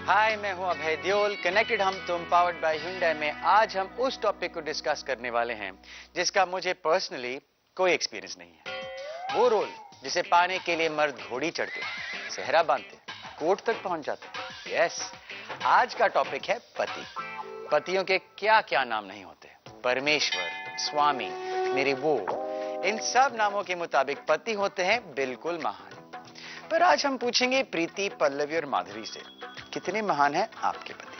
हाय, मैं हूं अभय देओल। कनेक्टेड हम तुम पावर्ड बाय Hyundai में आज हम उस टॉपिक को डिस्कस करने वाले हैं जिसका मुझे पर्सनली कोई एक्सपीरियंस नहीं है। वो रोल जिसे पाने के लिए मर्द घोड़ी चढ़ते, सेहरा बांधते, कोर्ट तक पहुंच जाते। यस, आज का टॉपिक है पति। पतियों के क्या क्या नाम नहीं होते, परमेश्वर, स्वामी, मेरे वो, इन सब नामों के मुताबिक पति होते हैं बिल्कुल महान। पर आज हम पूछेंगे प्रीति, पल्लवी और माधुरी से, कितने महान हैं आपके पति?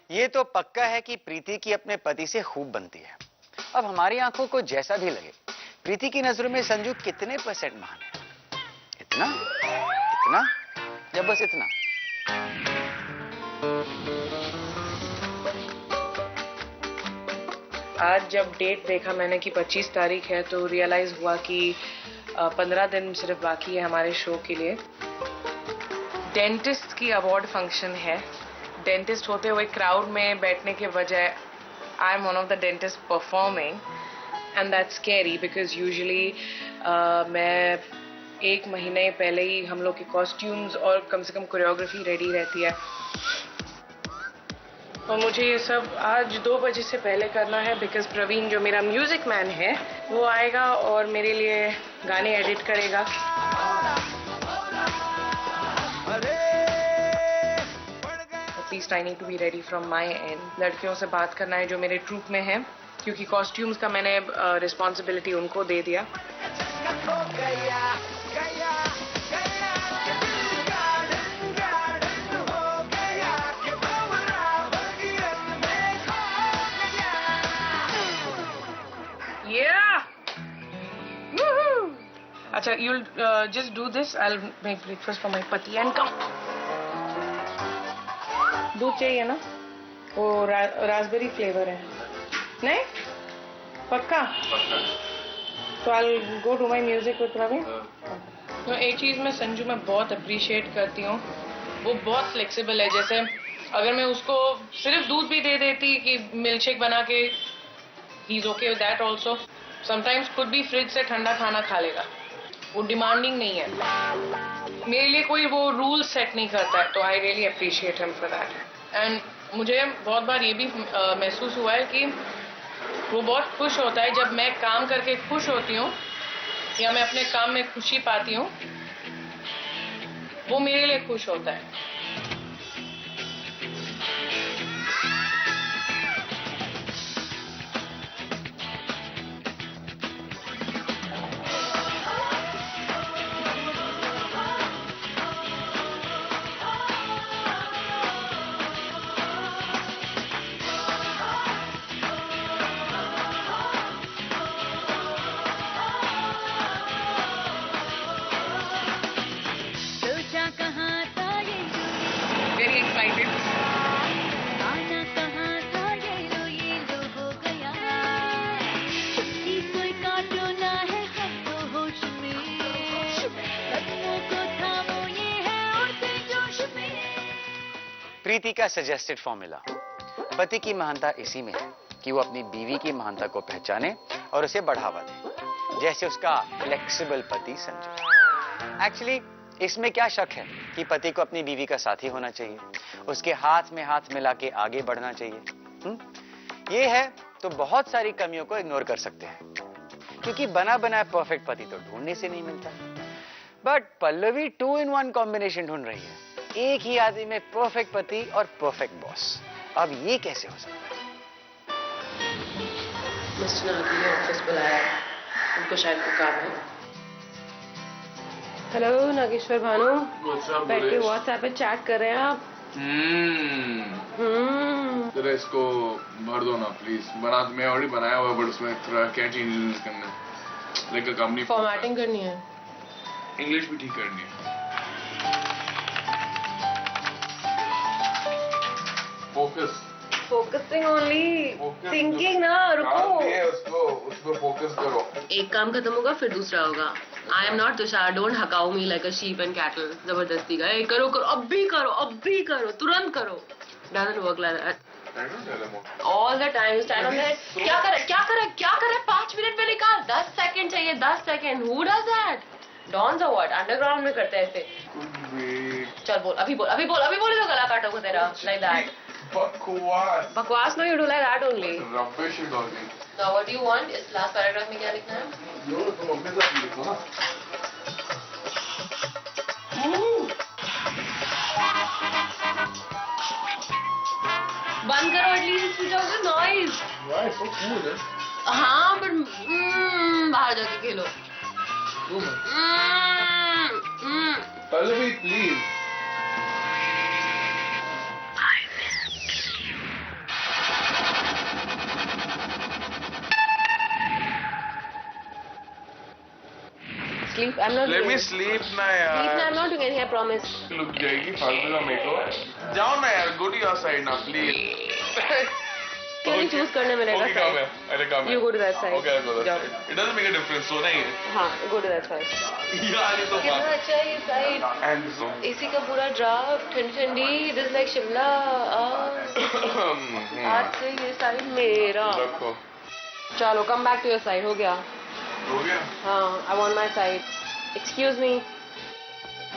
ये तो पक्का है कि प्रीति की अपने पति से खूब बनती है। अब हमारी आंखों को जैसा भी लगे, प्रीति की नजरों में संजू कितने % महान है? इतना, इतना या बस इतना? आज जब डेट देखा मैंने कि 25 तारीख है तो रियलाइज हुआ कि 15 दिन सिर्फ बाकी है हमारे शो के लिए। डेंटिस्ट की अवार्ड फंक्शन है। डेंटिस्ट होते हुए क्राउड में बैठने के बजाय I am one of the dentist performing and that's scary because usually मैं 1 महीने पहले ही हम लोग के कॉस्ट्यूम्स और कम से कम कोरियोग्राफी रेडी रहती है और मुझे ये सब आज 2 बजे से पहले करना है बिकॉज प्रवीण जो मेरा म्यूजिक मैन है वो आएगा और मेरे लिए गाने एडिट करेगा। At least I need to be ready from my end. लड़कियों से बात करना है जो मेरे ट्रूप में है क्योंकि कॉस्ट्यूम्स का मैंने रिस्पॉन्सिबिलिटी उनको दे दिया। अच्छा, you'll just do this. I'll make breakfast for my pati and come. दूध चाहिए ना? वो रास्पबेरी फ्लेवर है। नहीं? पक्का? तो I'll go to my music with Praveen. तो एक चीज मैं संजू में बहुत अप्रिशिएट करती हूँ, वो बहुत फ्लेक्सिबल है। जैसे अगर मैं उसको सिर्फ दूध भी दे देती कि मिल्कशेक बना के, he's okay with that also. Sometimes खुद भी फ्रिज से ठंडा खाना खा लेगा। वो डिमांडिंग नहीं है। मेरे लिए कोई वो रूल सेट नहीं करता है, तो I really appreciate him for that. And मुझे बहुत बार ये भी महसूस हुआ है कि वो बहुत खुश होता है जब मैं काम करके खुश होती हूँ या मैं अपने काम में खुशी पाती हूँ, वो मेरे लिए खुश होता है। Very excited. प्रीति का सजेस्टेड फॉर्मूला, पति की महानता इसी में है कि वो अपनी बीवी की महानता को पहचाने और उसे बढ़ावा दे, जैसे उसका फ्लेक्सिबल पति संजू। एक्चुअली इसमें क्या शक है कि पति को अपनी बीवी का साथी होना चाहिए, उसके हाथ में हाथ मिला के आगे बढ़ना चाहिए। ये है तो बहुत सारी कमियों को इग्नोर कर सकते हैं, क्योंकि बना बनाया परफेक्ट पति तो ढूंढने से नहीं मिलता। बट पल्लवी 2 in 1 कॉम्बिनेशन ढूंढ रही है, एक ही आदमी में परफेक्ट पति और परफेक्ट बॉस। अब ये कैसे हो सकता है? मिस्टर नागी ने ऑफिस बुलाया, उनको शायद कोई काम है। हेलो नागेश्वर भानु, बैठ के व्हाट्सएप पे चैट कर रहे हैं आप? जरा इसको भर दो ना प्लीज। बना मैं ऑलरेडी बनाया हुआ है, बट उसमें थोड़ा क्या चेंजेस करने, लाइक कंपनी फॉर्मेटिंग करनी है, इंग्लिश भी ठीक करनी है। फोकसिंग ओनली, थिंकिंग ना, रुको। उसको फोकस करो। एक काम खत्म होगा फिर दूसरा होगा। I am not Tushar, don't हकाओ me like a sheep and cattle. जबरदस्ती का करो करो, अब भी करो, अब भी करो, तुरंत करो। Doesn't work like that. I don't tell him. All the time you stand on there. क्या करे 5 मिनट में निकाल 10 सेकंड चाहिए 10 second. Who does that? Dons or what? Underground में करते हैं ऐसे. Wait. चल बोल अभी बोले तो गला काटूंगा तेरा like that. बकवास. बकवास no, you do like that only. Rubbish it all. Now what do you want? इस last paragraph में क्या लिखना है? लो तुम अपने साथ लिखो ना. बंद करो at least switch off the noise. Why so cool? हाँ बट बाहर जाके खेलो. Pallavi, please. Sleep. I'm not. Let doing me it. sleep ना Sleep यार. ना, I'm not doing anything. I promise. Look जाएगी फालतू का मेरे को. जाओ ना यार. Go to your side ना please. क्यों नहीं चूज करने में रहेगा Okay, come here. अरे come here. You go to that side. Okay, I'll go that जाओ. side. It doesn't make a difference. सोना ही है. हाँ, go to that side. यार ये तो कितना बात. अच्छा है ये साइड. And so. एसी का पूरा ड्राफ्ट ठंडी दिस लाइक शिमला. आज से ये साइड मेरा. रखो. चलो come back to your side. हो गया. हो गया. हाँ, I want my side. Excuse me.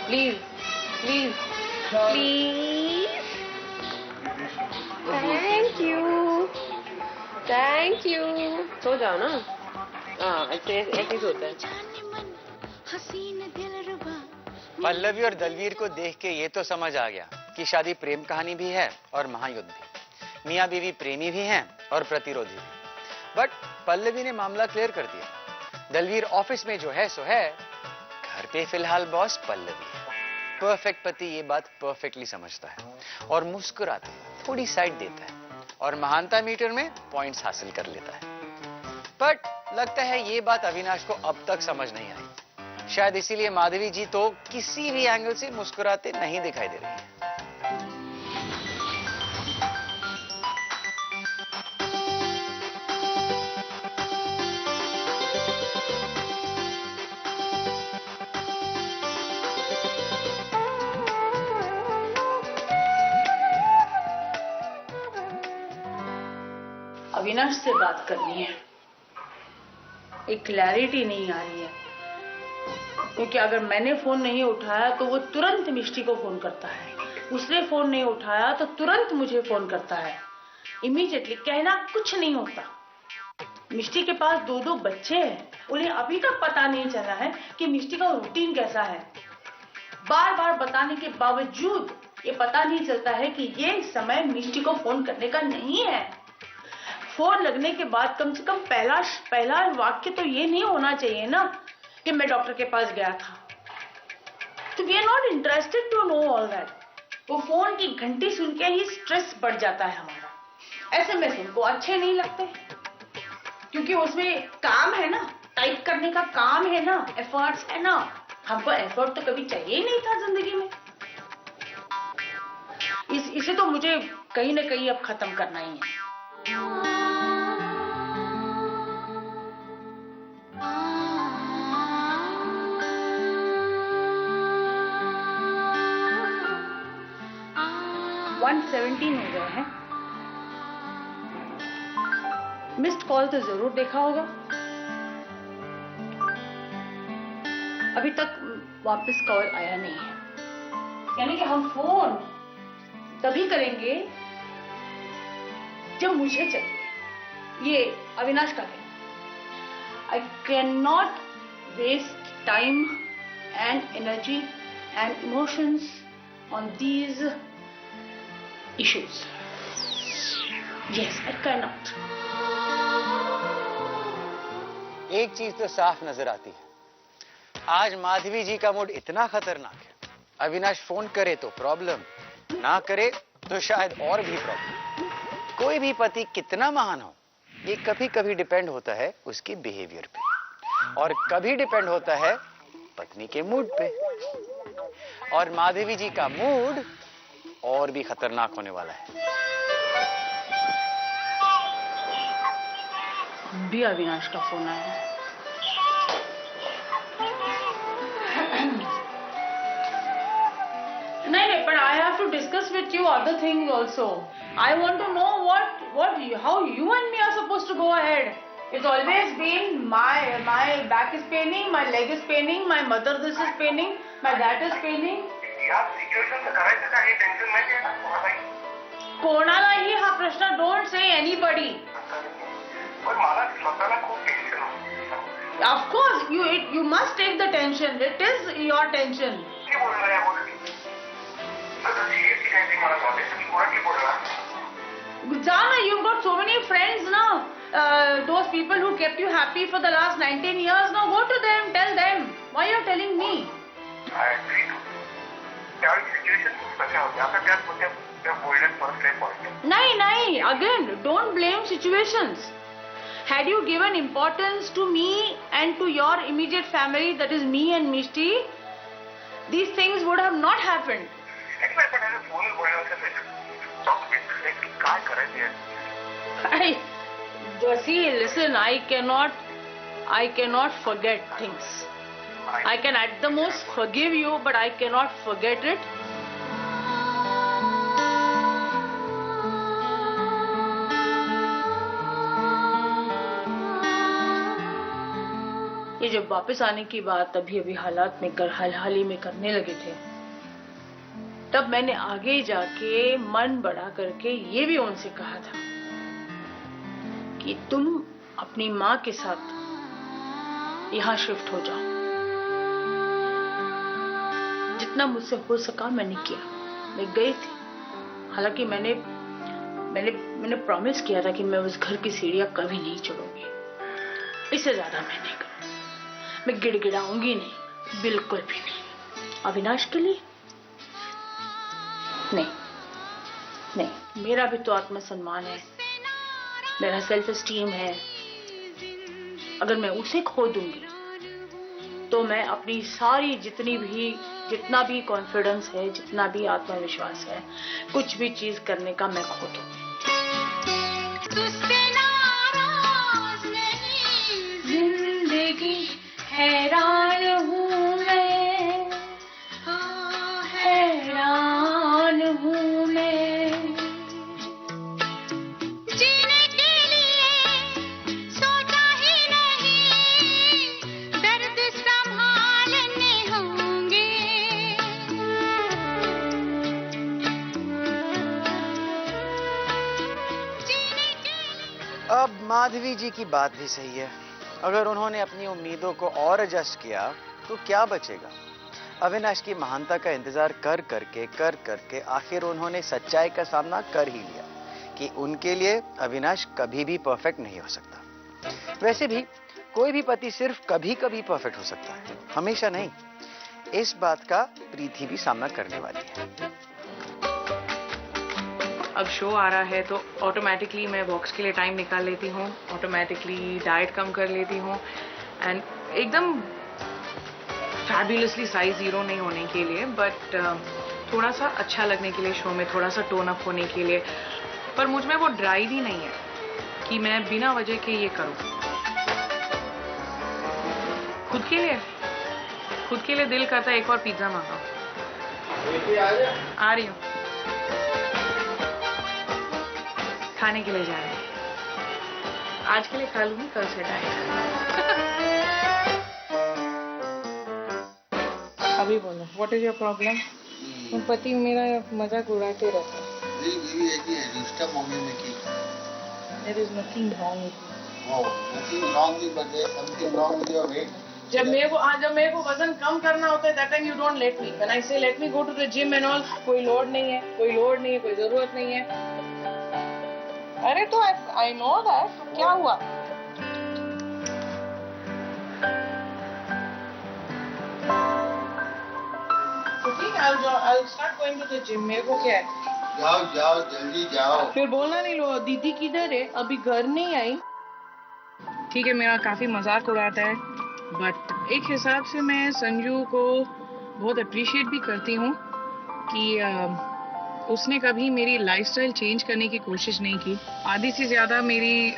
Please. Please. Please. Thank you. Thank you. सो जाओ ना. हाँ, ऐसे ही सोता है. पल्लवी और दलवीर को देख के ये तो समझ आ गया कि शादी प्रेम कहानी भी है और महायुद्ध भी. मियाँ बीवी प्रेमी भी हैं और प्रतिरोधी भी. बट पल्लवी ने मामला क्लियर कर दिया. दलवीर ऑफिस में जो है सो है, घर पे फिलहाल बॉस पल्लवी है. परफेक्ट पति ये बात परफेक्टली समझता है और मुस्कुराते थोड़ी साइड देता है और महानता मीटर में पॉइंट्स हासिल कर लेता है. बट लगता है ये बात अविनाश को अब तक समझ नहीं आई. शायद इसीलिए माधवी जी तो किसी भी एंगल से मुस्कुराते नहीं दिखाई दे रही है. अविनाश से बात करनी है. एक क्लैरिटी नहीं आ रही है क्योंकि अगर मैंने फोन नहीं उठाया तो वो तुरंत मिष्टी को फोन करता है. उसने फोन नहीं उठाया तो तुरंत मुझे फोन करता है. इमीडिएटली कहना कुछ नहीं होता. मिष्टी के पास 2 बच्चे हैं. उन्हें अभी तक पता नहीं चला है कि मिष्टी का रूटीन कैसा है. बार बार बताने के बावजूद ये पता नहीं चलता है कि ये समय मिष्टी को फोन करने का नहीं है. फोन लगने के बाद कम से कम पहला वाक्य तो ये नहीं होना चाहिए ना कि मैं डॉक्टर के पास गया था. तो we are not interested to know all that. वो फोन की घंटी सुन के ही स्ट्रेस बढ़ जाता है हमारा. एसएमएस उनको अच्छे नहीं लगते क्योंकि उसमें काम है ना, टाइप करने का काम है ना, एफर्ट्स है ना. हमको एफर्ट तो कभी चाहिए ही नहीं था जिंदगी में. इसे तो मुझे कहीं ना कहीं अब खत्म करना ही है. 117 हो गए हैं. मिस्ड कॉल तो जरूर देखा होगा. अभी तक वापस कॉल आया नहीं है. यानी कि हम फोन तभी करेंगे जब मुझे चाहिए. ये अविनाश का कहना. I cannot waste time and energy and emotions on these issues. Yes, I cannot. एक चीज तो साफ नजर आती है. आज माधवी जी का मूड इतना खतरनाक है. अविनाश फोन करे तो प्रॉब्लम, ना करे तो शायद और भी प्रॉब्लम. कोई भी पति कितना महान हो, ये कभी कभी डिपेंड होता है उसके बिहेवियर पे और कभी डिपेंड होता है पत्नी के मूड पे. और माधवी जी का मूड और भी खतरनाक होने वाला है. भी अविनाश का फोन आया है. नहीं, but I have to discuss with you other things also. I want to know how you and me are supposed to go ahead? It's always been my back is paining, my leg is paining, my mother this is paining, my that is paining. या situation करायचं का हे tension माहिती आहे ना कोणालाही कोणालाही हा प्रश्न डोंट से एनीबडी. पण मला स्वतःला खूप टेन्शन होतं. Of course you must take the tension. It is your tension. की बोलणार या गोष्टी आता सीरियसली काय ते मला झाले तुम्ही कोणाशी बोलणार. Jana, you've got so many friends now. Those people who kept you happy for the last 19 years, now go to them, tell them. Why you're telling me? I agree to. त्यावेळी situation कशा होत्या आता त्यात होत्या त्या बोलण्यात परत काही पॉईंट नहीं, again, don't blame situations. Had you given importance to me and to your immediate family, that is me and Mishti, these things would have not happened. Expect पण फोन बोलण्याचं काय करायचं See, listen, I cannot forget things. I can at the most forgive you, but I cannot forget it. ये जब वापस आने की बात अभी हालात में हाल ही में करने लगे थे, तब मैंने आगे जाके मन बड़ा करके ये भी उनसे कहा था कि तुम अपनी माँ के साथ यहाँ शिफ्ट हो जाओ. जितना मुझसे हो सका मैंने किया. मैं गई थी. हालांकि मैंने प्रॉमिस किया था कि मैं उस घर की सीढ़ियां कभी नहीं चढ़ूंगी. इससे ज्यादा मैं नहीं करूंगी. मैं गिड़गिड़ाऊंगी नहीं, बिल्कुल भी नहीं. अविनाश के लिए नहीं. मेरा भी तो आत्मसम्मान है, मेरा सेल्फ एस्टीम है. अगर मैं उसे खो दूंगी तो मैं अपनी सारी जितना भी कॉन्फिडेंस है, जितना भी आत्मविश्वास है, कुछ भी चीज करने का मैं खो दूंगी. जिंदगी हैरान हूँ मैं, हैरान हूँ मैं. जीने के लिए सोचा ही नहीं, दर्द संभालने होंगे. जीने के लिए अब माधवी जी की बात भी सही है. अगर उन्होंने अपनी उम्मीदों को और एडजस्ट किया तो क्या बचेगा. अविनाश की महानता का इंतजार कर करके आखिर उन्होंने सच्चाई का सामना कर ही लिया कि उनके लिए अविनाश कभी भी परफेक्ट नहीं हो सकता. वैसे भी कोई भी पति सिर्फ कभी कभी परफेक्ट हो सकता है, हमेशा नहीं. इस बात का प्रीति भी सामना करने वाली है. अब शो आ रहा है तो ऑटोमेटिकली मैं वॉक्स के लिए टाइम निकाल लेती हूँ, ऑटोमेटिकली डाइट कम कर लेती हूँ. एंड एकदम फैबुलसली साइज 0 नहीं होने के लिए, बट थोड़ा सा अच्छा लगने के लिए, शो में थोड़ा सा टोन अप होने के लिए. पर मुझ में वो ड्राइव ही नहीं है कि मैं बिना वजह के ये करूँ. खुद के लिए दिल करता है एक और पिज्जा मांगा. आ रही हूँ. खाने के लिए जा रहे हैं. आज के लिए खा लूंगी, कल से डाइट. अभी बोलो, व्हाट इज योर प्रॉब्लम? पति मेरा मजाक उड़ाते रहता है. There is nothing wrong with me. जब मेरे को वजन कम करना होता है, that time you don't let me. When I say let me go to the gym and all, कोई लोड नहीं है, कोई जरूरत नहीं है. अरे तो I know that. तो क्या हुआ? तो ठीक है, I'll start going to the gym. मेरे को क्या है? जाओ जल्दी जाओ. फिर बोलना नहीं. लो दीदी किधर है? अभी घर नहीं आई. ठीक है, मेरा काफी मजाक उड़ाता है, बट एक हिसाब से मैं संजू को बहुत अप्रिशिएट भी करती हूँ कि उसने कभी मेरी लाइफस्टाइल चेंज करने की कोशिश नहीं की. आधी से ज्यादा मेरी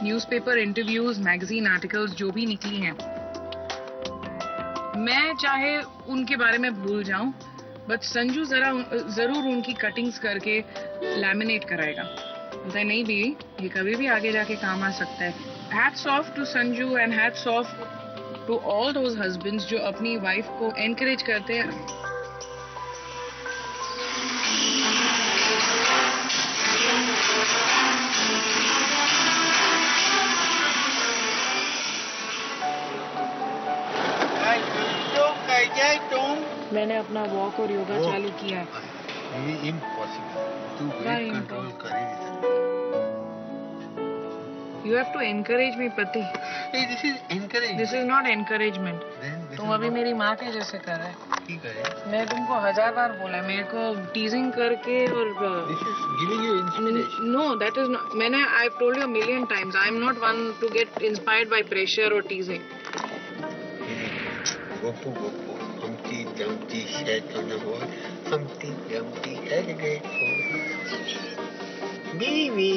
न्यूज़पेपर इंटरव्यूज, मैगजीन आर्टिकल्स जो भी निकली हैं, मैं चाहे उनके बारे में भूल जाऊं, बट संजू जरूर उनकी कटिंग्स करके लैमिनेट कराएगा। बोलता नहीं भी, ये कभी भी आगे जाके काम आ सकता है। Hats off to Sanju and hats off to all those husbands जो अपनी वाइफ को एनकरेज करते हैं। मैंने अपना वॉक और योगा चालू किया है। ये इम्पॉसिबल, तू वेट कंट्रोल कर ही नहीं सकती। You have to encourage me, पति। Hey, this is encouragement. This is not encouragement. This तुम is अभी not- मेरी माँ के जैसे कर रहे हो। ठीक है। मैं तुमको 1000 बार बोला, मेरे को टीजिंग करके और This is giving you inspiration. no, that is not. मैंने I've told you a million times, I am not one to get inspired by pressure or teasing. Gopu gopu, Humpty Dumpty sat on a wall. Humpty Dumpty had a great fall. Baby.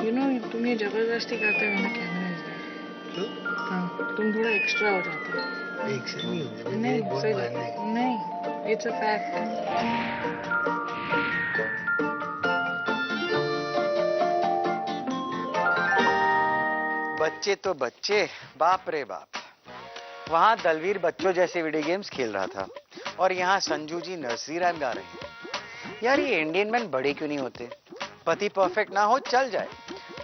You know, तुम ये जबरदस्ती करते हो ना, camera इस there. क्यों? हाँ, तुम थोड़ा एक्स्ट्रा हो जाते हो। एक से नहीं होगा। नहीं, बहुत सही मारना है। नहीं, it's a fact. बच्चे तो बच्चे, बाप रे बाप। वहां दलवीर बच्चों जैसे वीडियो गेम्स खेल रहा था और यहाँ संजू जी नर्सरी राइम गा रहे हैं। यार ये इंडियन मैन बड़े क्यों नहीं होते? पति परफेक्ट ना हो चल जाए,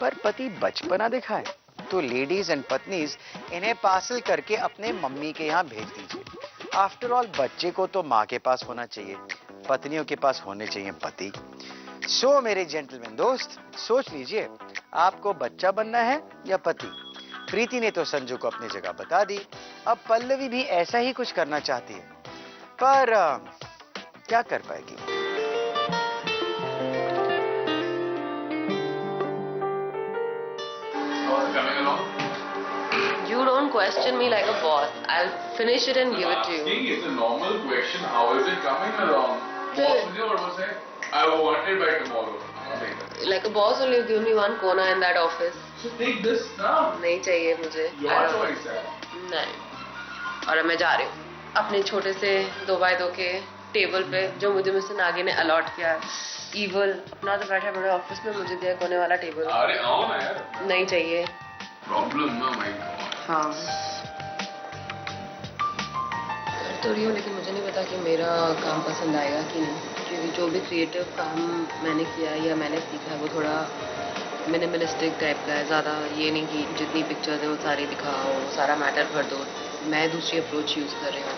पर पति बचपना दिखाए तो लेडीज एंड पत्नीज इन्हें पार्सल करके अपने मम्मी के यहाँ भेज दीजिए। आफ्टर ऑल बच्चे को तो माँ के पास होना चाहिए, पत्नियों के पास होने चाहिए पति। सो मेरे जेंटलमैन दोस्त, सोच लीजिए आपको बच्चा बनना है या पति। प्रीति ने तो संजू को अपनी जगह बता दी, अब पल्लवी भी ऐसा ही कुछ करना चाहती है, पर क्या कर पाएगी? Coming along? You don't question me like a boss. I'll finish it and give it to you. Asking is a normal question. How is it coming along? Boss, मुझे और वो से, I want it by tomorrow. Like a boss only, you give me one corner in that office. Just take this now. नहीं चाहिए मुझे. I Your don't- choice है. नहीं. और अब मैं जा रही हूँ अपने छोटे से 2x2 के टेबल पे जो मुझे मिस्टर नागी ने अलॉट किया है। Evil, अपना तो बैठा बड़े ऑफिस में मुझे दिया कोने वाला टेबल। अरे आओ ना यार. नहीं चाहिए। Problem ना my God. हाँ। कर तो रही हूँ लेकिन मुझे नहीं पता कि मेरा काम पसंद आएगा कि नहीं, क्योंकि जो भी क्रिएटिव काम मैंने किया है या मैंने सीखा है वो थोड़ा मिनिमलिस्टिक टाइप का है। ज़्यादा ये नहीं कि जितनी पिक्चर्स है वो सारी दिखाओ, सारा मैटर भर दो। मैं दूसरी अप्रोच यूज़ कर रही हूँ।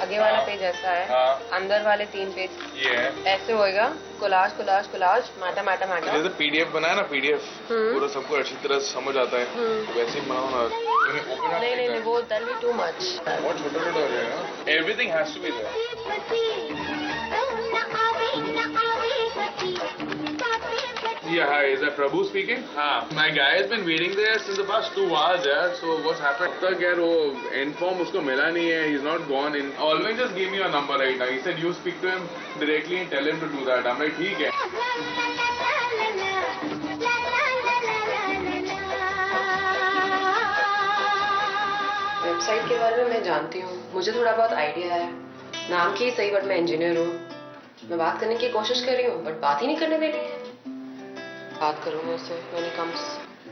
आगे वाला पेज ऐसा है, हाँ। अंदर वाले 3 पेज ये है. ऐसे होएगा, कोलाज कोलाज कोलाज, माटा माटा माटा। जैसे PDF बनाया ना PDF, पूरा सबको अच्छी तरह समझ आता है, वैसे ही बनाओ ना. नहीं नहीं नहीं, वो that'll be too much. बहुत छोटा-छोटा हो जाएगा. Everything has to be there. Yeah, hi, is that Prabhu speaking? हाँ. My guy has been waiting there since the past 2 hours, यार. So what's happened? अब तक यार वो inform उसको मिला नहीं है. He's not gone in. Always just give me your number right now. He said you speak to him directly and tell him to do that. I'm like ठीक है. वेबसाइट के बारे में मैं जानती हूँ, मुझे थोड़ा बहुत आइडिया है। नाम की ही सही, बट मैं इंजीनियर हूँ। मैं बात करने की कोशिश कर रही हूँ बट बात ही नहीं करने दे रही है। बात करूँगा उससे, मैंने कम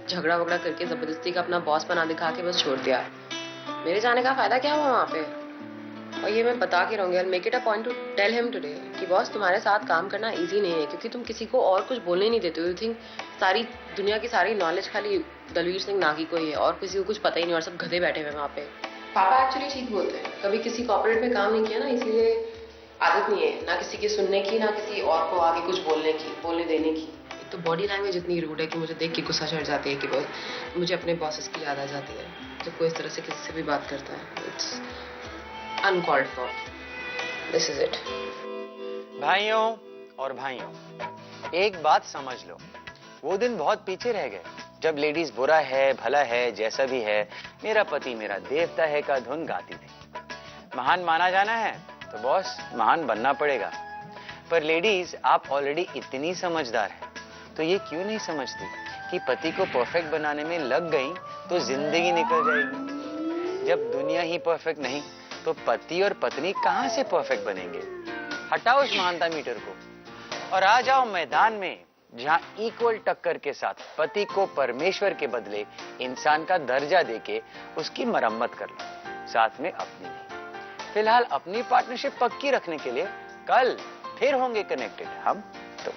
झगड़ा वगड़ा करके जबरदस्ती का अपना बॉस बना दिखा के बस छोड़ दिया। मेरे जाने का फायदा क्या हुआ वहाँ पे? और ये मैं बता के रहूँगी, I'll make it a point to tell him today कि बॉस तुम्हारे साथ काम करना इजी नहीं है, क्योंकि तुम किसी को और कुछ बोलने नहीं देते हो। यू थिंक सारी दुनिया की सारी नॉलेज खाली दलवीर सिंह नागी को ही है और किसी को कुछ पता ही नहीं, और सब गधे बैठे हुए वहाँ पे। पापा एक्चुअली ठीक बोलते हैं, कभी किसी कॉर्पोरेट में काम नहीं किया ना, इसीलिए आदत नहीं है ना किसी की सुनने की, ना किसी और को आगे कुछ बोलने की, बोलने देने की। एक तो बॉडी लैंग्वेज इतनी रूड है कि मुझे देख के गुस्सा चढ़ जाती है कि वो मुझे अपने बॉसेस की याद आ जाती है जब कोई इस तरह से किसी से भी बात करता है। It's uncalled for. This is it. भाइयों और भाइयों, एक बात समझ लो, वो दिन बहुत पीछे रह गए जब लेडीज बुरा है भला है जैसा भी है, मेरा पति मेरा देवता है का धुन गाती थी। महान माना जाना है तो बॉस महान बनना पड़ेगा। पर लेडीज आप ऑलरेडी इतनी समझदार हैं, तो ये क्यों नहीं समझती कि पति को परफेक्ट बनाने में लग गई तो जिंदगी निकल जाएगी। जब दुनिया ही परफेक्ट नहीं तो पति और पत्नी कहां से परफेक्ट बनेंगे? हटाओ इस महानता मीटर को और आ जाओ मैदान में, जहां इक्वल टक्कर के साथ पति को परमेश्वर के बदले इंसान का दर्जा देके उसकी मरम्मत कर लो, साथ में अपनी भी। फिलहाल अपनी पार्टनरशिप पक्की रखने के लिए कल फिर होंगे कनेक्टेड हम तो।